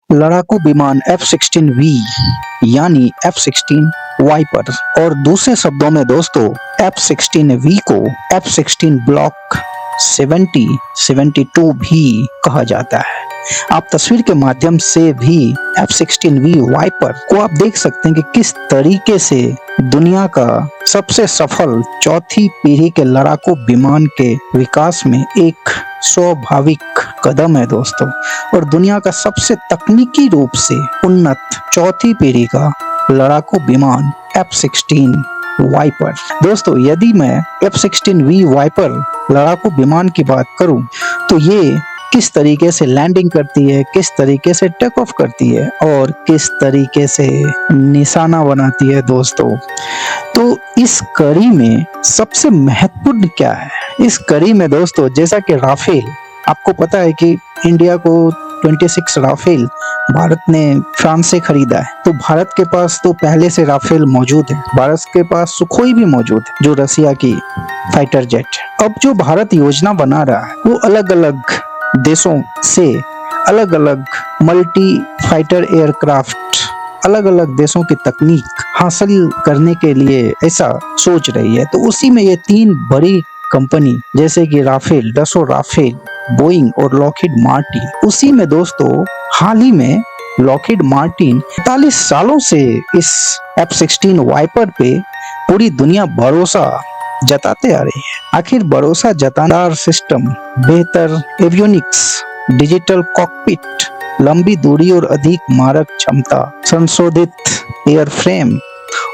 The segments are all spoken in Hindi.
लड़ाकू विमान F-16V यानी F-16 वाइपर और दूसरे शब्दों में दोस्तों F-16V को F-16 ब्लॉक 70, 72 भी कहा जाता है। आप तस्वीर के माध्यम से भी F-16V वाइपर को आप देख सकते हैं कि किस तरीके से दुनिया का सबसे सफल चौथी पीढ़ी के लड़ाकू विमान के विकास में एक स्वाभाविक कदम है दोस्तों, और दुनिया का सबसे तकनीकी रूप से उन्नत चौथी पीढ़ी का लड़ाकू विमान F-16 वाइपर। दोस्तों यदि मैं F-16V वाइपर लड़ाकू विमान की बात करूं तो ये किस तरीके से लैंडिंग करती है, किस तरीके से टेक ऑफ करती है और किस तरीके से निशाना बनाती है दोस्तों, तो इस कड़ी में सबसे महत्वपूर्ण क्या है? इस कड़ी में दोस्तों जैसा कि राफेल, आपको पता है कि इंडिया को 26 राफेल भारत ने फ्रांस से खरीदा है, तो भारत के पास तो पहले से राफेल मौजूद है। भारत के पास सुखोई भी मौजूद है जो रसिया की फाइटर जेट है। अब जो भारत योजना बना रहा है वो अलग अलग देशों से अलग अलग मल्टी फाइटर एयरक्राफ्ट, अलग अलग देशों की तकनीक हासिल करने के लिए ऐसा सोच रही है। तो उसी में ये तीन बड़ी कंपनी जैसे कि राफेल, डसो राफेल, बोइंग और लॉकहीड मार्टिन, उसी में दोस्तों हाल ही में लॉकहीड मार्टिन 45 सालों से इस F-16 वाइपर पे पूरी दुनिया भरोसा जताते आ रही है। आखिर भरोसा जताना सिस्टम, बेहतर एवियोनिक्स, डिजिटल कॉकपिट, लंबी दूरी और अधिक मारक क्षमता, संशोधित एयरफ्रेम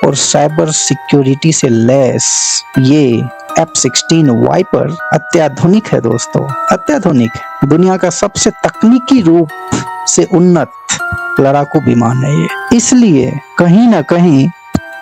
और साइबर सिक्योरिटी से लैस ये F-16 वाइपर अत्याधुनिक है दोस्तों, अत्याधुनिक है। दुनिया का सबसे तकनीकी रूप से उन्नत लड़ाकू विमान है ये, इसलिए कहीं ना कहीं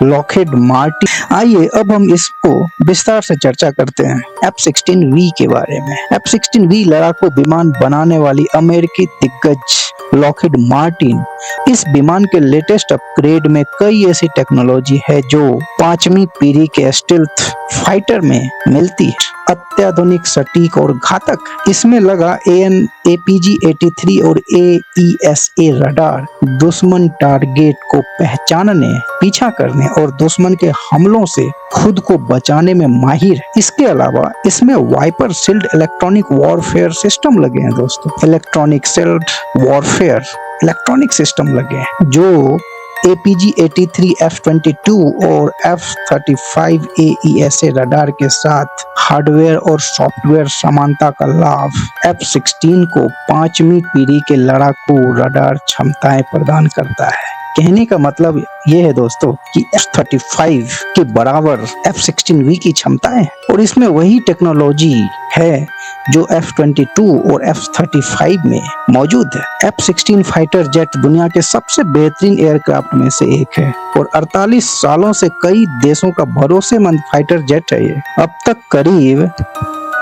लॉकहीड मार्टिन। आइए अब हम इसको विस्तार से चर्चा करते हैं F-16V के बारे में। F-16V लड़ाकू विमान बनाने वाली अमेरिकी दिग्गज लॉकहीड मार्टिन इस विमान के लेटेस्ट अपग्रेड में कई ऐसी टेक्नोलॉजी है जो 5वीं पीढ़ी के स्टेल्थ फाइटर में मिलती है। अत्याधुनिक, सटीक और घातक इसमें लगा AN/APG-83 और AESA रडार दुश्मन टारगेट को पहचानने, पीछा करने और दुश्मन के हमलों से खुद को बचाने में माहिर है। इसके अलावा इसमें viper shield electronic warfare system लगे हैं दोस्तों, electronic shield warfare electronic system लगे हैं जो APG-83 F-22 और F-35 AESA रडार के साथ हार्डवेयर और सॉफ्टवेयर समानता का लाभ F-16 को 5वीं पीढ़ी के लड़ाकू रडार क्षमताएं प्रदान करता है। कहने का मतलब ये है दोस्तों कि F-35 के बराबर F-16V की क्षमताएं, और इसमें वही टेक्नोलॉजी है जो F-22 और F-35 में मौजूद है। F-16 फाइटर जेट दुनिया के सबसे बेहतरीन एयरक्राफ्ट में से एक है और 48 सालों से कई देशों का भरोसेमंद फाइटर जेट है ये। अब तक करीब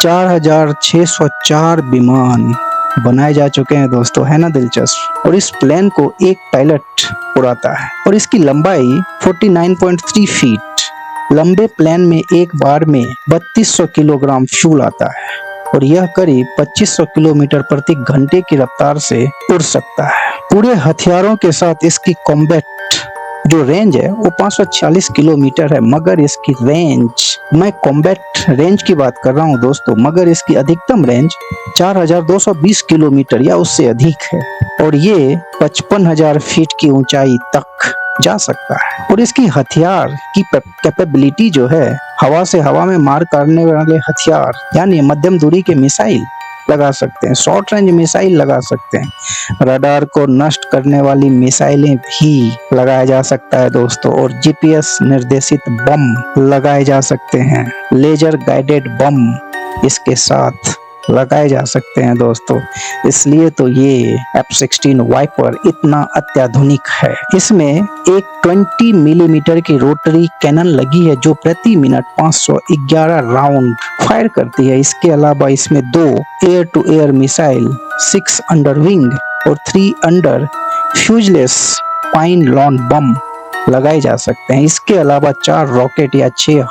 4604 विमान बनाए जा चुके हैं दोस्तों, है ना दिलचस्प। और इस प्लेन को एक पायलट उड़ाता है और इसकी लंबाई 49.3 फीट। लंबे प्लेन में एक बार में 3200 किलोग्राम फ्यूल आता है और यह करीब 2500 किलोमीटर प्रति घंटे की रफ्तार से उड़ सकता है। पूरे हथियारों के साथ इसकी कॉम्बैट जो रेंज है वो 546 किलोमीटर है, मगर इसकी रेंज, मैं कॉम्बैट रेंज की बात कर रहा हूँ दोस्तों, मगर इसकी अधिकतम रेंज 4220 किलोमीटर या उससे अधिक है और ये 55,000 फीट की ऊंचाई तक जा सकता है। और इसकी हथियार की कैपेबिलिटी जो है, हवा से हवा में मार करने वाले हथियार यानी मध्यम दूरी के मिसाइल लगा सकते हैं, शॉर्ट रेंज मिसाइल लगा सकते हैं, रडार को नष्ट करने वाली मिसाइलें भी लगाया जा सकता है दोस्तों, और GPS निर्देशित बम लगाए जा सकते हैं, लेजर गाइडेड बम इसके साथ लगाए जा सकते हैं दोस्तों। इसलिए तो ये F-16 वाइपर इतना अत्याधुनिक है। इसमें एक 20 मिलीमीटर की रोटरी कैनन लगी है जो प्रति मिनट 511 राउंड फायर करती है। इसके अलावा इसमें 2 air to air missile, 6 under wing और 3 अंडर फ्यूजलेस पाइन लॉन बम लगाए जा सकते हैं। इसके अलावा 4 रॉकेट या 6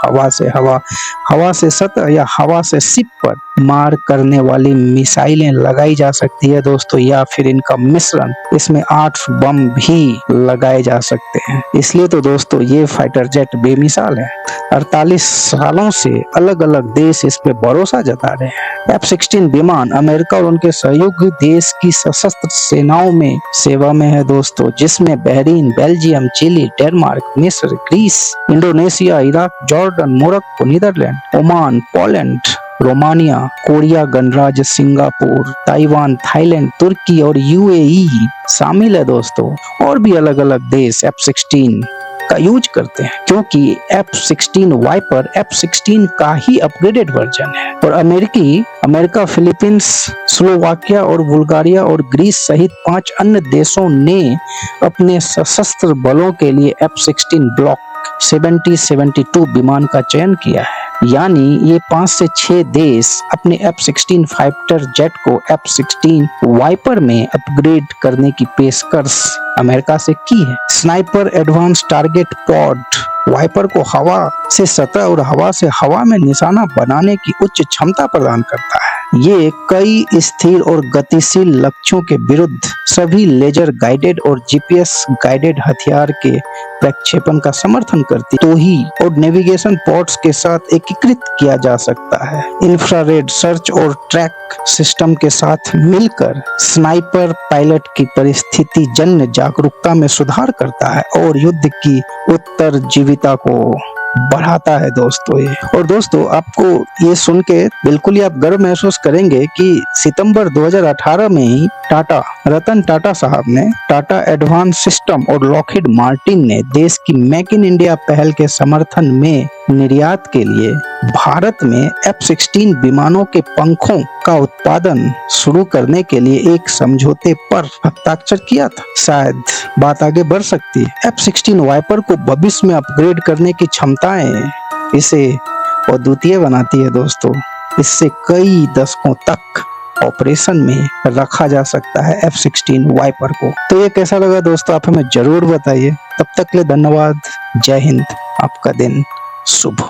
हवा से सतह या हवा से शिप पर मार करने वाली मिसाइलें लगाई जा सकती है दोस्तों, या फिर इनका मिश्रण, इसमें 8 बम भी लगाए जा सकते हैं। इसलिए तो दोस्तों ये फाइटर जेट बेमिसाल है। 48 सालों से अलग अलग देश इस पे भरोसा जता रहे हैं। F-16 विमान अमेरिका और उनके सहयोगी देश की सशस्त्र सेनाओं में सेवा में है दोस्तों, जिसमें बहरीन, बेल्जियम, चिली, डेनमार्क, मिस्र, Greece, Indonesia, Iraq, Jordan, Morocco, Netherland, Oman, Poland, Romania, Korea गणराज्य, सिंगापुर, ताइवान, थाईलैंड, तुर्की और यूएई शामिल है दोस्तों। और भी अलग अलग देश F-16 का यूज करते हैं, क्योंकि F-16 वाइपर F-16 का ही अपग्रेडेड वर्जन है। और अमेरिका, फिलीपींस, स्लोवाकिया और बुल्गारिया और ग्रीस सहित 5 अन्य देशों ने अपने सशस्त्र बलों के लिए F-16 ब्लॉक 70-72 विमान का चयन किया है। यानी ये 5 से 6 देश अपने F-16 फाइटर जेट को F-16 वाइपर में अपग्रेड करने की पेशकश अमेरिका से की है। Sniper advance target pod viper को हवा से सतह और हवा से हवा में निशाना बनाने की उच्च क्षमता प्रदान करता है। ये कई स्थिर और गतिशील लक्ष्यों के विरुद्ध सभी लेजर गाइडेड और जीपीएस गाइडेड हथियार के प्रक्षेपण का समर्थन करती तो ही और नेविगेशन पोर्ट्स के साथ एकीकृत किया जा सकता है। इंफ्रारेड सर्च और ट्रैक सिस्टम के साथ मिलकर स्नाइपर पायलट की परिस्थिति जन्य जागरूकता में सुधार करता है और युद्ध की उत्तरजीविता को बढ़ाता है दोस्तों ये। और दोस्तों आपको ये सुन के बिल्कुल ही आप गर्व महसूस करेंगे कि सितंबर 2018 में ही रतन टाटा साहब ने टाटा एडवांस सिस्टम और लॉकहीड मार्टिन ने देश की मेक इन इंडिया पहल के समर्थन में निर्यात के लिए भारत में F-16 विमानों के पंखों का उत्पादन शुरू करने के लिए एक समझौते पर हस्ताक्षर किया था। शायद बात आगे बढ़ सकती है। F-16 वाइपर को भविष्य में अपग्रेड करने की क्षमताएं इसे अद्वितीय बनाती है दोस्तों। इससे कई दशकों तक ऑपरेशन में रखा जा सकता है F-16 वाइपर को। तो ये कैसा लगा दोस्तों, आप हमें जरूर बताइए। तब तक के लिए धन्यवाद। जय हिंद, आपका दिन शुभ हो।